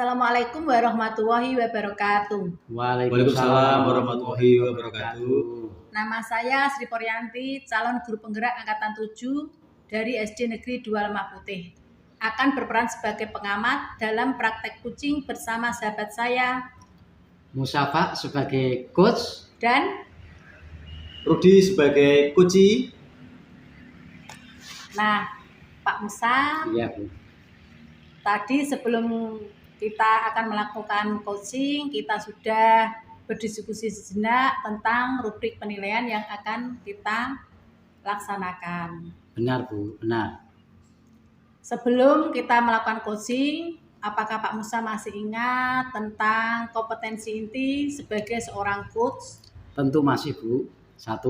Assalamualaikum warahmatullahi wabarakatuh. Waalaikumsalam warahmatullahi wabarakatuh. Nama saya Sri Poryanti, calon guru penggerak angkatan 7 dari SD Negeri 2 Lemah Putih. Akan berperan sebagai pengamat dalam praktek kucing bersama sahabat saya Musafa sebagai coach dan Rudi sebagai kunci. Nah, Pak Musa, iya Bu. tadi sebelum kita akan melakukan coaching, kita sudah berdiskusi sejenak tentang rubrik penilaian yang akan kita laksanakan. Benar Bu, benar. Sebelum kita melakukan coaching, apakah Pak Musa masih ingat tentang kompetensi inti sebagai seorang coach? Tentu masih Bu. 1.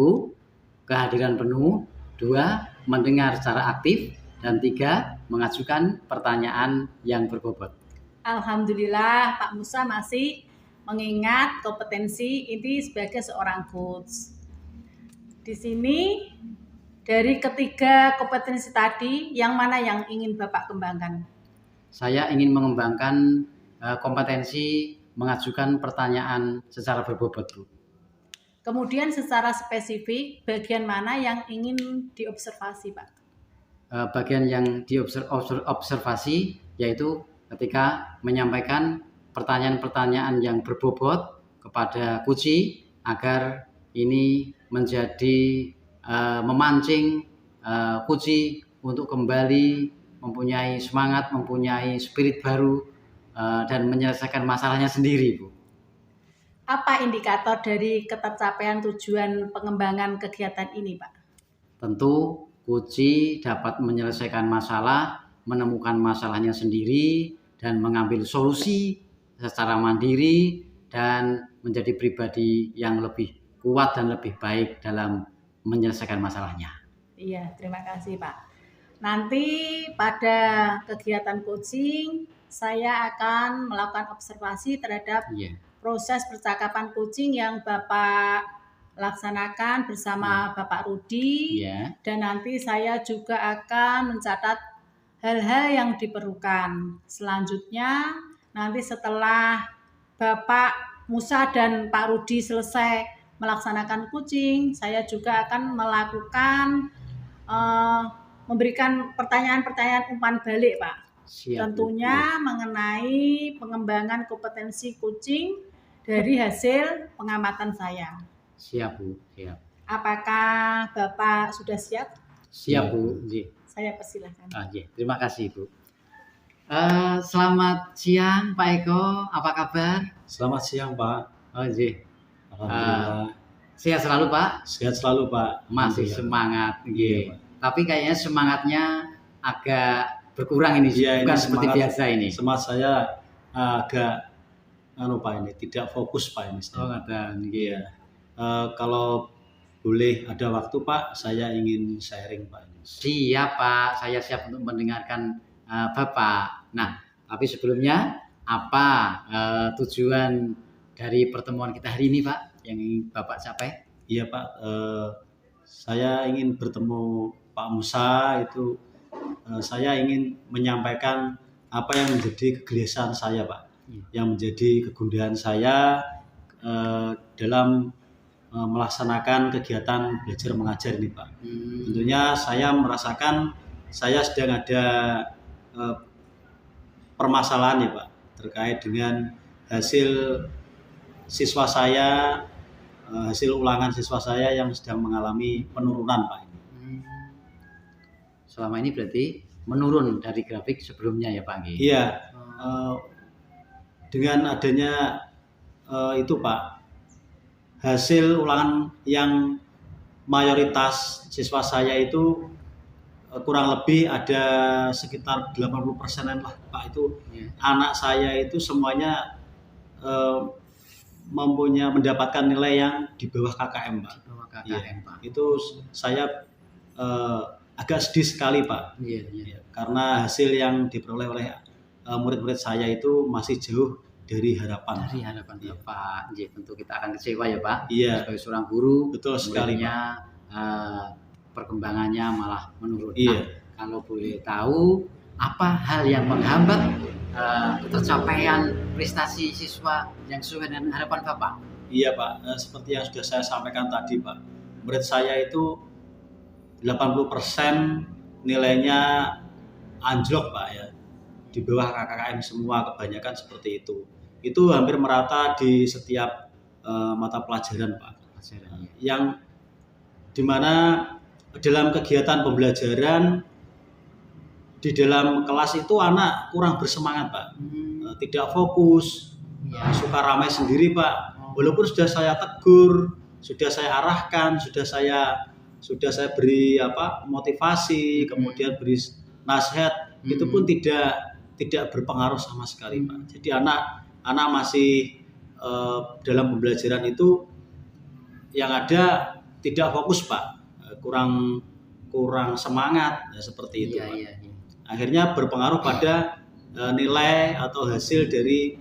Kehadiran penuh. 2. Mendengar secara aktif. Dan 3. Mengajukan pertanyaan yang berbobot. Alhamdulillah Pak Musa masih mengingat kompetensi inti sebagai seorang coach. Di sini dari ketiga kompetensi tadi, yang mana yang ingin Bapak kembangkan? Saya ingin mengembangkan kompetensi mengajukan pertanyaan secara berbobot Bu. Kemudian secara spesifik, bagian mana yang ingin diobservasi Pak? Bagian yang diobservasi yaitu ketika menyampaikan pertanyaan-pertanyaan yang berbobot kepada kunci agar ini menjadi memancing kunci untuk kembali mempunyai semangat, mempunyai spirit baru dan menyelesaikan masalahnya sendiri Bu. Apa indikator dari ketercapaian tujuan pengembangan kegiatan ini Pak? Tentu kunci dapat menyelesaikan masalah, menemukan masalahnya sendiri, dan mengambil solusi secara mandiri, dan menjadi pribadi yang lebih kuat dan lebih baik dalam menyelesaikan masalahnya. Iya, terima kasih Pak. Nanti pada kegiatan coaching, saya akan melakukan observasi terhadap proses percakapan kucing yang Bapak laksanakan bersama Bapak Rudi, dan nanti saya juga akan mencatat hal-hal yang diperlukan. Selanjutnya nanti setelah Bapak Musa dan Pak Rudi selesai melaksanakan kucing, saya juga akan melakukan memberikan pertanyaan-pertanyaan umpan balik Pak. Tentunya mengenai pengembangan kompetensi kucing dari hasil pengamatan saya. Siap Bu, siap. Apakah Bapak sudah siap? Siap Bu. Saya persilahkan. Terima kasih Bu. Selamat siang Pak Eko, apa kabar? Selamat siang Pak. Alhamdulillah. Sehat selalu Pak? Sehat selalu Pak. Masih semangat. Tapi kayaknya semangatnya agak berkurang ini, bukan seperti biasa ini. Semangat saya agak Pak ini tidak fokus Pak ini. Kalau boleh ada waktu Pak, saya ingin sharing Pak. Siap Pak, saya siap untuk mendengarkan Bapak. Nah, tapi sebelumnya apa tujuan dari pertemuan kita hari ini Pak yang ingin Bapak capai? Iya Pak, saya ingin bertemu Pak Musa itu. Saya ingin menyampaikan apa yang menjadi kegelisahan saya Pak, yang menjadi kegundahan saya dalam melaksanakan kegiatan belajar mengajar ini Pak. Tentunya saya merasakan saya sedang ada permasalahan ya Pak terkait dengan hasil siswa saya, hasil ulangan siswa saya yang sedang mengalami penurunan Pak. Selama ini berarti menurun dari grafik sebelumnya ya Pak? Iya, dengan adanya itu Pak, hasil ulangan yang mayoritas siswa saya itu kurang lebih ada sekitar 80%-an lah Pak, itu anak saya itu semuanya mendapatkan nilai yang di bawah KKM Pak. Pak. Itu saya agak sedih sekali Pak, karena hasil yang diperoleh oleh murid-murid saya itu masih jauh dari harapan. Dari harapan Bapak, tentu kita akan kecewa ya Pak. Sebagai seorang guru, betul sekali Pak. Perkembangannya malah menurun. Nah, kalau boleh tahu, apa hal yang menghambat tercapaian prestasi siswa yang sesuai dengan harapan Bapak? Iya Pak, seperti yang sudah saya sampaikan tadi Pak, murid saya itu 80% nilainya anjlok Pak ya, di bawah KKKM semua, kebanyakan seperti itu. Itu hampir merata di setiap mata pelajaran Pak. Yang dimana dalam kegiatan pembelajaran di dalam kelas itu anak kurang bersemangat Pak, tidak fokus, suka ramai sendiri Pak. Walaupun sudah saya tegur, sudah saya arahkan, sudah saya beri motivasi, kemudian beri nasihat, itu pun tidak berpengaruh sama sekali Pak. Jadi anak masih dalam pembelajaran itu yang ada tidak fokus Pak, kurang semangat ya, seperti itu Pak. Akhirnya berpengaruh pada nilai atau hasil dari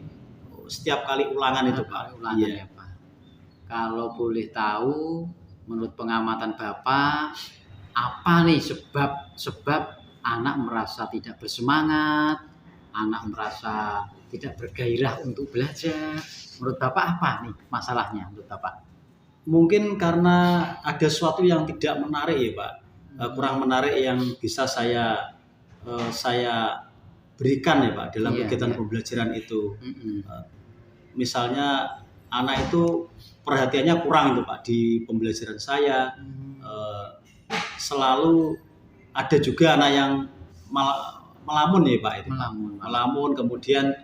setiap kali ulangan itu Pak. Ya, Pak. Kalau boleh tahu, menurut pengamatan Bapak, apa nih sebab anak merasa tidak bersemangat, anak merasa tidak bergairah untuk belajar? Menurut Bapak apa nih masalahnya menurut Bapak? Mungkin karena ada sesuatu yang tidak menarik ya Pak, kurang menarik yang bisa saya berikan ya Pak dalam kegiatan pembelajaran itu. Misalnya anak itu perhatiannya kurang itu Pak di pembelajaran saya. Selalu ada juga anak yang melamun ya Pak itu. Melamun kemudian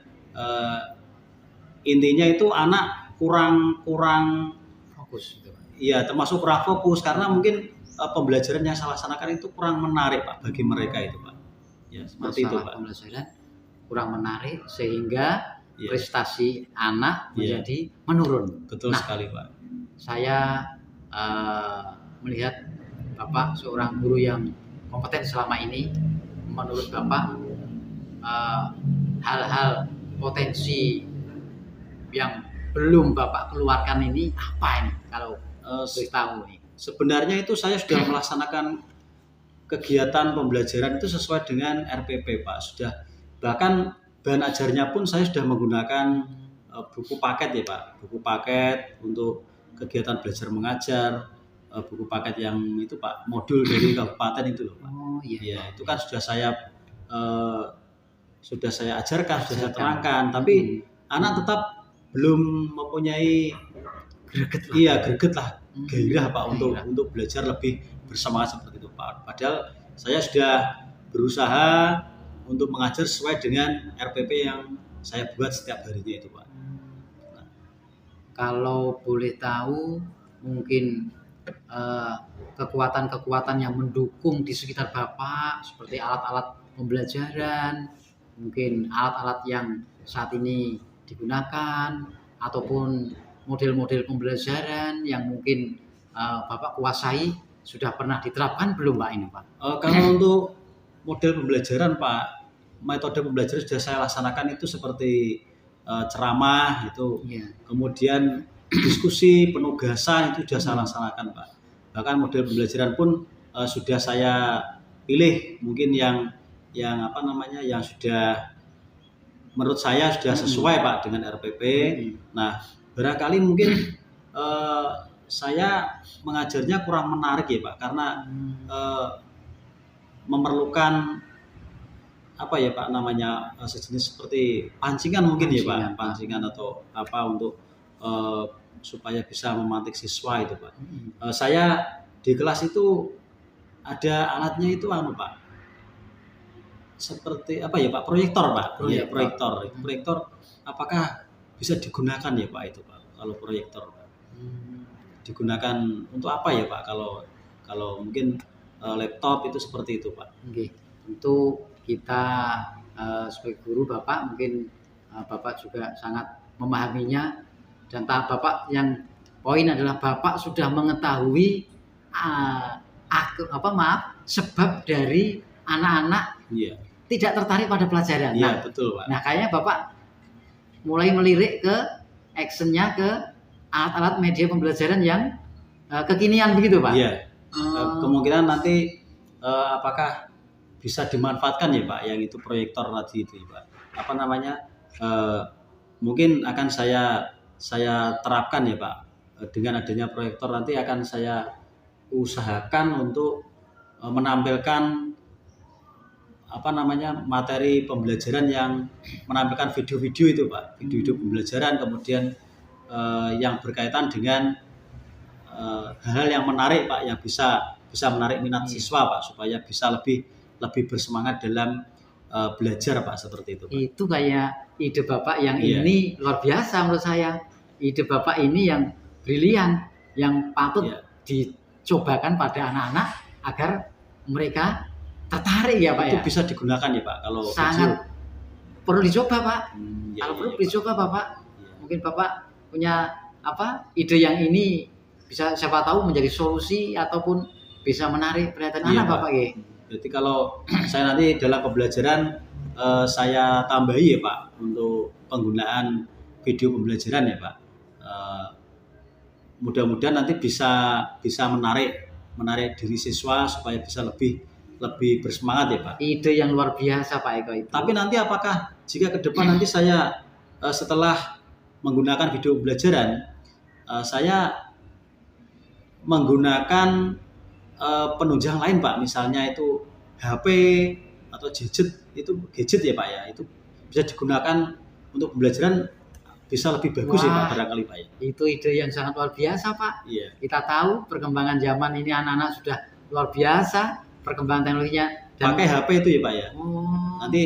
intinya itu anak kurang fokus gitu Pak. Iya, termasuk kurang fokus karena mungkin pembelajaran yang saya laksanakan itu kurang menarik Pak bagi mereka itu Pak. Ya, seperti itu Pak. Pembelajaran kurang menarik sehingga prestasi anak menjadi menurun. Betul sekali Pak. Saya melihat Bapak seorang guru yang kompeten selama ini. Menurut Bapak hal-hal potensi yang belum Bapak keluarkan ini apa ini kalau tahu nih? Sebenarnya itu saya sudah melaksanakan kegiatan pembelajaran itu sesuai dengan RPP Pak. Sudah, bahkan bahan ajarnya pun saya sudah menggunakan buku paket ya Pak. Buku paket untuk kegiatan belajar mengajar, buku paket yang itu Pak, modul dari kabupaten itu loh Pak. Itu kan sudah saya ajarkan, sudah saya terangkan, tapi anak tetap belum mempunyai greget lah, gairah Pak untuk belajar lebih bersemangat seperti itu Pak. Padahal saya sudah berusaha untuk mengajar sesuai dengan RPP yang saya buat setiap harinya itu Pak. Kalau boleh tahu mungkin kekuatan-kekuatan yang mendukung di sekitar Bapak seperti alat-alat pembelajaran, mungkin alat-alat yang saat ini digunakan ataupun model-model pembelajaran yang mungkin Bapak kuasai sudah pernah diterapkan belum Pak ini Pak? Kalau untuk model pembelajaran Pak, metode pembelajaran sudah saya laksanakan itu seperti ceramah itu, kemudian diskusi, penugasan itu sudah saya laksanakan Pak. Bahkan model pembelajaran pun sudah saya pilih mungkin yang sudah menurut saya sudah sesuai Pak dengan RPP. Nah, barangkali mungkin saya mengajarnya kurang menarik ya Pak, karena memerlukan apa ya Pak namanya, sejenis seperti pancingan mungkin ya Pak, pancingan atau apa untuk supaya bisa memantik siswa itu Pak. Saya di kelas itu ada alatnya itu Pak, seperti apa ya Pak, proyektor Pak. Proyektor apakah bisa digunakan ya Pak itu Pak, kalau proyektor Pak? Digunakan untuk apa ya Pak, kalau mungkin laptop itu seperti itu Pak? Tentu kita sebagai guru Bapak mungkin Bapak juga sangat memahaminya, dan tahap Bapak yang poin adalah Bapak sudah mengetahui sebab dari anak-anak tidak tertarik pada pelajaran. Betul Pak. Nah kayaknya Bapak mulai melirik ke actionnya ke alat-alat media pembelajaran yang kekinian begitu Pak? Kemungkinan nanti apakah bisa dimanfaatkan ya Pak yang itu proyektor tadi itu Pak? apa namanya, mungkin akan saya terapkan ya Pak, dengan adanya proyektor nanti akan saya usahakan untuk menampilkan apa namanya materi pembelajaran yang menampilkan video-video itu Pak, video-video pembelajaran, kemudian yang berkaitan dengan hal-hal yang menarik Pak, yang bisa menarik minat siswa Pak, supaya bisa lebih bersemangat dalam belajar Pak, seperti itu Pak. Itu kayak ide Bapak yang ini luar biasa menurut saya. Ide Bapak ini yang brilian, yang patut dicobakan pada anak-anak agar mereka tertarik ya Pak. Itu bisa digunakan ya Pak kalau sangat perlu dicoba Pak. Kalau perlu dicoba Bapak. Mungkin Bapak punya ide yang ini bisa siapa tahu menjadi solusi ataupun bisa menarik perhatian anak Bapak ya. Jadi kalau saya nanti dalam pembelajaran saya tambahi ya Pak untuk penggunaan video pembelajaran ya Pak. Mudah-mudahan nanti bisa menarik diri siswa supaya bisa lebih bersemangat ya Pak. Ide yang luar biasa Pak Eko itu. Tapi nanti apakah jika ke depan nanti saya setelah menggunakan video pembelajaran, saya menggunakan penunjang lain Pak, misalnya itu HP atau gadget ya Pak ya, itu bisa digunakan untuk pembelajaran bisa lebih bagus ya Pak, barangkali Pak ya. Itu ide yang sangat luar biasa Pak. Iya. Kita tahu perkembangan zaman ini anak-anak sudah luar biasa perkembangan teknologinya. Pakai HP itu ya Pak ya. Nanti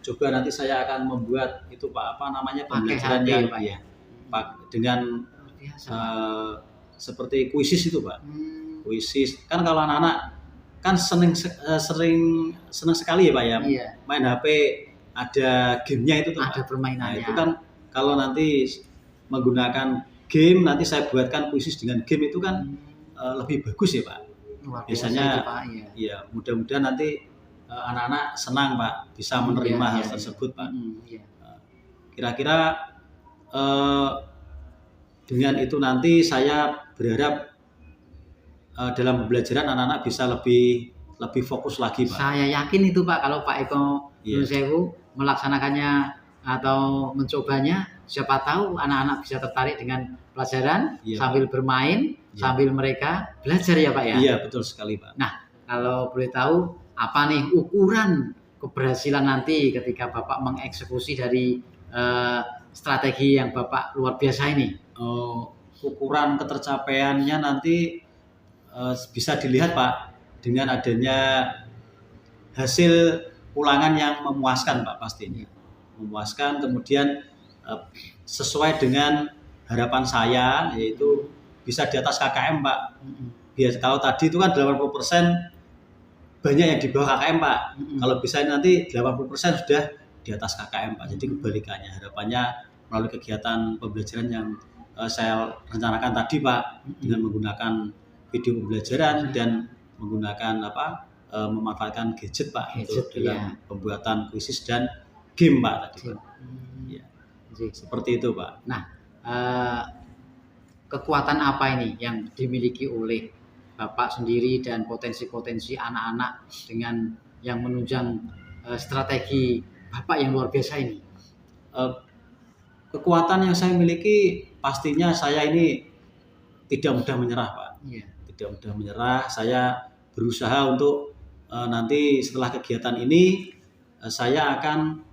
coba nanti saya akan membuat itu Pak, apa namanya, pembelajaran yang Pak ya, Pak, dengan seperti kuisis itu Pak. Kuisis kan kalau anak-anak kan sering sekali ya Pak ya, main HP, ada gamenya itu tuh ada Pak. permainannya. Nah, itu kan kalau nanti menggunakan game, nanti saya buatkan kuisis dengan game itu kan lebih bagus ya Pak. Biasanya itu, Pak, ya mudah-mudahan nanti anak-anak senang Pak, bisa menerima hal tersebut Pak. Kira-kira dengan itu nanti saya berharap dalam pembelajaran anak-anak bisa lebih fokus lagi Pak. Saya yakin itu Pak, kalau Pak Eko Nusewu melaksanakannya atau mencobanya, siapa tahu anak-anak bisa tertarik dengan pelajaran sambil bermain, sambil mereka belajar ya Pak ya. Iya betul sekali Pak. Nah kalau boleh tahu apa nih ukuran keberhasilan nanti ketika Bapak mengeksekusi dari strategi yang Bapak luar biasa ini? Ukuran ketercapaiannya nanti bisa dilihat Pak dengan adanya hasil ulangan yang memuaskan Pak, pastinya memuaskan, kemudian sesuai dengan harapan saya, yaitu bisa di atas KKM Pak. Biasa kalau tadi itu kan 80% banyak yang di bawah KKM Pak. Kalau bisa nanti 80% sudah di atas KKM Pak. Jadi kebalikannya, harapannya melalui kegiatan pembelajaran yang saya rencanakan tadi Pak, dengan menggunakan video pembelajaran dan menggunakan memanfaatkan gadget Pak untuk dalam pembuatan kuisis dan game Pak tadi Pak. Ya. Seperti itu Pak. Nah, kekuatan apa ini yang dimiliki oleh Bapak sendiri dan potensi-potensi anak-anak dengan yang menunjang strategi Bapak yang luar biasa ini? Kekuatan yang saya miliki pastinya saya ini tidak mudah menyerah Pak. Tidak mudah menyerah. Saya berusaha untuk nanti setelah kegiatan ini saya akan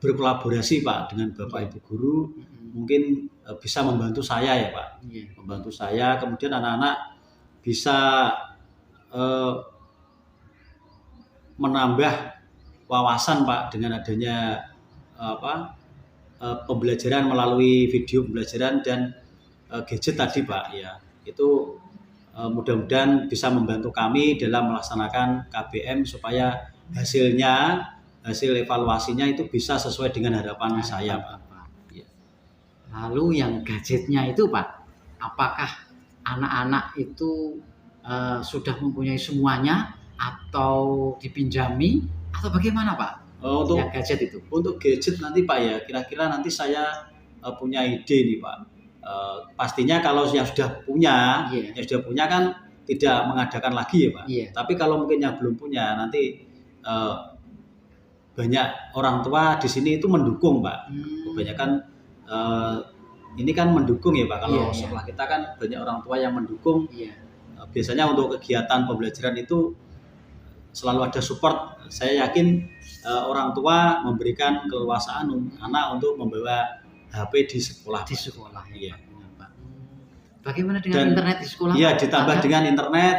berkolaborasi Pak dengan Bapak Ibu Guru, mungkin bisa membantu saya ya Pak, membantu saya, kemudian anak-anak bisa menambah wawasan Pak dengan adanya pembelajaran melalui video pembelajaran dan gadget tadi Pak ya. Itu mudah-mudahan bisa membantu kami dalam melaksanakan KBM supaya hasil evaluasinya itu bisa sesuai dengan harapan saya Pak. Ya. Lalu yang gadgetnya itu Pak, apakah anak-anak itu sudah mempunyai semuanya atau dipinjami atau bagaimana Pak? Untuk yang gadget itu? Untuk gadget nanti Pak ya, kira-kira nanti saya punya ide nih Pak. Pastinya kalau yang sudah punya, kan tidak mengadakan lagi ya Pak. Tapi kalau mungkin yang belum punya nanti banyak orang tua di sini itu mendukung, Pak. Kebanyakan ini kan mendukung ya, Pak. Kalau sekolah kita kan banyak orang tua yang mendukung. Biasanya untuk kegiatan pembelajaran itu selalu ada support. Saya yakin orang tua memberikan keleluasaan anak untuk membawa HP di sekolah. Di sekolah, iya. Pak. Bagaimana dengan internet di sekolah? Iya, ditambah dengan internet.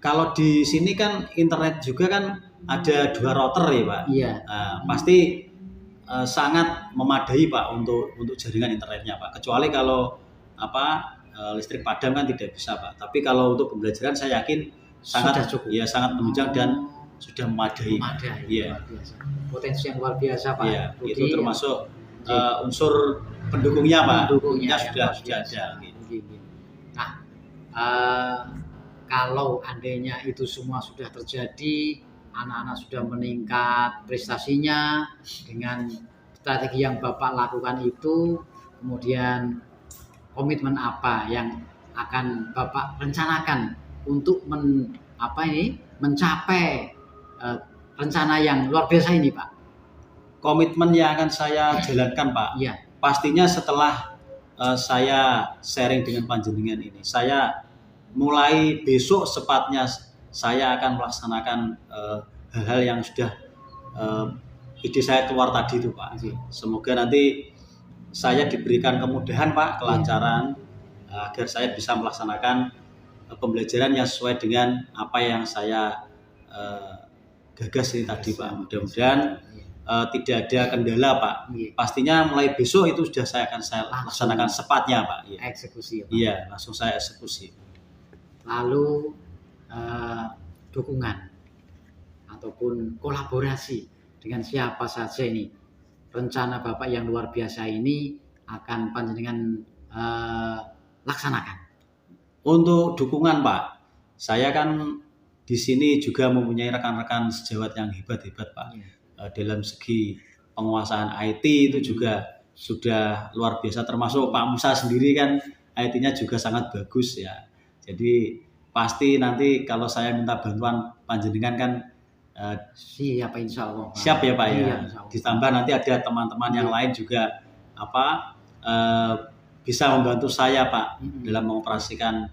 Kalau di sini kan internet juga kan ada 2 router ya, Pak. Iya. Pasti sangat memadai, Pak, untuk jaringan internetnya, Pak. Kecuali kalau listrik padam kan tidak bisa, Pak. Tapi kalau untuk pembelajaran saya yakin sangat cukup. Ya, sangat menunjang dan sudah memadai. Iya. Potensi yang luar biasa, Pak. Iya, itu termasuk unsur pendukungnya, Pak. Pendukungnya sudah ada. Gitu. Nah, kalau andainya itu semua sudah terjadi, anak-anak sudah meningkat prestasinya dengan strategi yang Bapak lakukan itu, kemudian komitmen apa yang akan Bapak rencanakan untuk mencapai rencana yang luar biasa ini, Pak? Komitmen yang akan saya jalankan, Pak. Iya. Pastinya setelah saya sharing dengan panjenengan ini, saya mulai besok sepatnya saya akan melaksanakan hal-hal yang sudah ide saya keluar tadi itu, Pak. Semoga nanti saya diberikan kemudahan, Pak, kelancaran agar saya bisa melaksanakan pembelajaran yang sesuai dengan apa yang saya gagas ini tadi, Pak. Mudah-mudahan tidak ada kendala, Pak. Pastinya mulai besok itu sudah saya akan laksanakan sepatnya, Pak. Eksekusi, Pak. Iya, langsung saya eksekusi. Lalu dukungan ataupun kolaborasi dengan siapa saja ini, rencana Bapak yang luar biasa ini akan panjenengan laksanakan? Untuk dukungan, Pak, saya kan di sini juga mempunyai rekan-rekan sejawat yang hebat-hebat, Pak. Dalam segi penguasaan IT itu juga sudah luar biasa, termasuk Pak Musa sendiri kan IT-nya juga sangat bagus ya. Jadi pasti nanti kalau saya minta bantuan panjenengan kan siap, insya Allah, Pak. Siap ya, Pak, ya. Ditambah nanti ada teman-teman yang lain juga bisa membantu saya, Pak, dalam mengoperasikan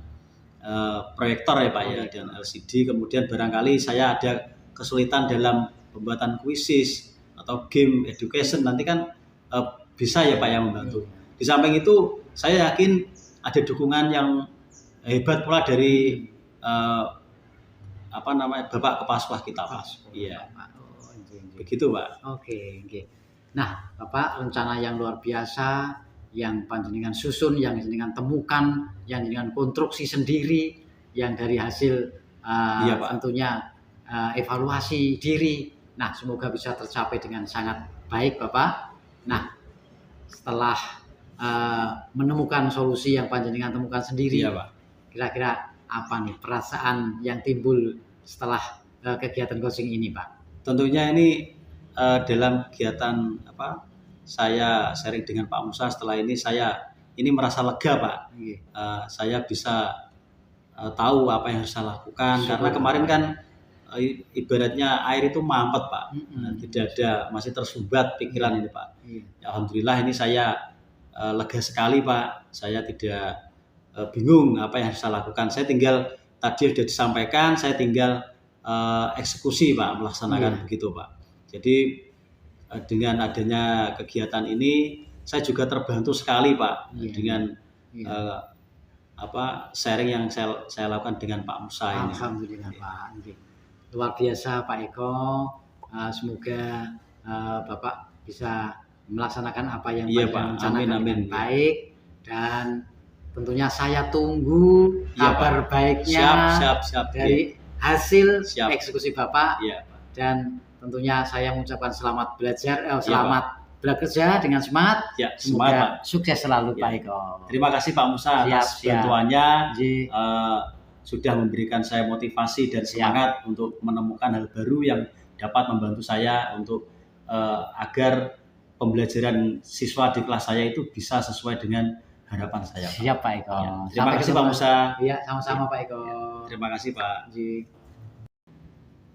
proyektor ya, Pak, ya, dan LCD. Kemudian barangkali saya ada kesulitan dalam pembuatan kuisis atau game education, nanti kan bisa ya, Pak, yang membantu. Di samping itu saya yakin ada dukungan yang hebat pula dari Bapak Kepala Sekolah kita, Pak. Iya. Begitu, Pak. Oke. Nah, Bapak, rencana yang luar biasa yang panjenengan susun, yang panjenengan temukan, yang panjenengan konstruksi sendiri, yang dari hasil tentunya evaluasi diri. Nah, semoga bisa tercapai dengan sangat baik, Bapak. Nah, setelah menemukan solusi yang panjenengan temukan sendiri, iya, Pak, kira-kira apa nih perasaan yang timbul setelah kegiatan coaching ini, Pak? Tentunya ini dalam kegiatan saya sharing dengan Pak Musa, setelah ini saya merasa lega, Pak. Saya bisa tahu apa yang harus saya lakukan. Karena kemarin kan ibaratnya air itu mampet, Pak. Tidak ada, masih tersumbat pikiran ini, Pak. Alhamdulillah ini saya lega sekali, Pak. Saya tidak bingung apa yang harus saya lakukan. Saya tinggal, tadi sudah disampaikan, saya tinggal eksekusi, Pak, melaksanakan begitu, Pak. Jadi dengan adanya kegiatan ini saya juga terbantu sekali, Pak, dengan sharing yang saya lakukan dengan Pak Musa ini. Alhamdulillah, Pak. Luar biasa, Pak Eko. Semoga Bapak bisa melaksanakan apa yang Bapak rencanakan dengan baik, dan tentunya saya tunggu kabar baiknya siap dari hasil eksekusi Bapak. Dan tentunya saya mengucapkan selamat belajar, selamat bekerja dengan semangat. Semoga sukses selalu, Pak Eko. Terima kasih, Pak Musa, atas bantuannya. Sudah memberikan saya motivasi dan semangat untuk menemukan hal baru yang dapat membantu saya untuk agar pembelajaran siswa di kelas saya itu bisa sesuai dengan harapan saya, Pak. Siap, Pak Eko. Terima kasih, Pak Musa. Iya, sama-sama, Pak Eko. Terima kasih, Pak.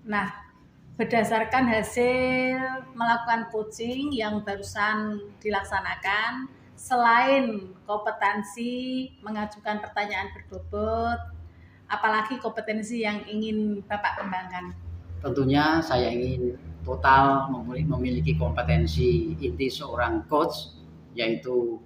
Nah, berdasarkan hasil melakukan coaching yang barusan dilaksanakan, selain kompetensi mengajukan pertanyaan berbobot, apalagi kompetensi yang ingin Bapak kembangkan? Tentunya saya ingin total memiliki kompetensi inti seorang coach, yaitu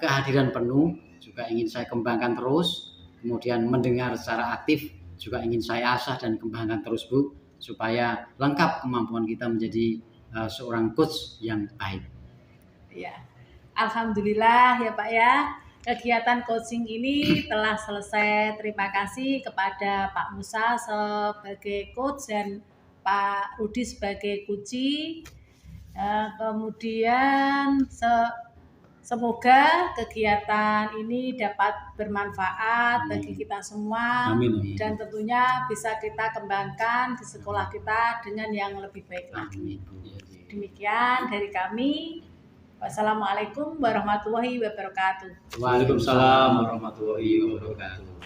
kehadiran penuh, juga ingin saya kembangkan terus. Kemudian mendengar secara aktif juga ingin saya asah dan kembangkan terus, Bu, supaya lengkap kemampuan kita menjadi seorang coach yang baik. Ya, alhamdulillah ya Pak ya, kegiatan coaching ini telah selesai. Terima kasih kepada Pak Musa sebagai coach dan Pak Rudi sebagai kunci. Kemudian semoga kegiatan ini dapat bermanfaat bagi kita semua. Amin. Dan tentunya bisa kita kembangkan di sekolah kita dengan yang lebih baik lagi. Demikian dari kami. Wassalamualaikum warahmatullahi wabarakatuh. Waalaikumsalam warahmatullahi wabarakatuh.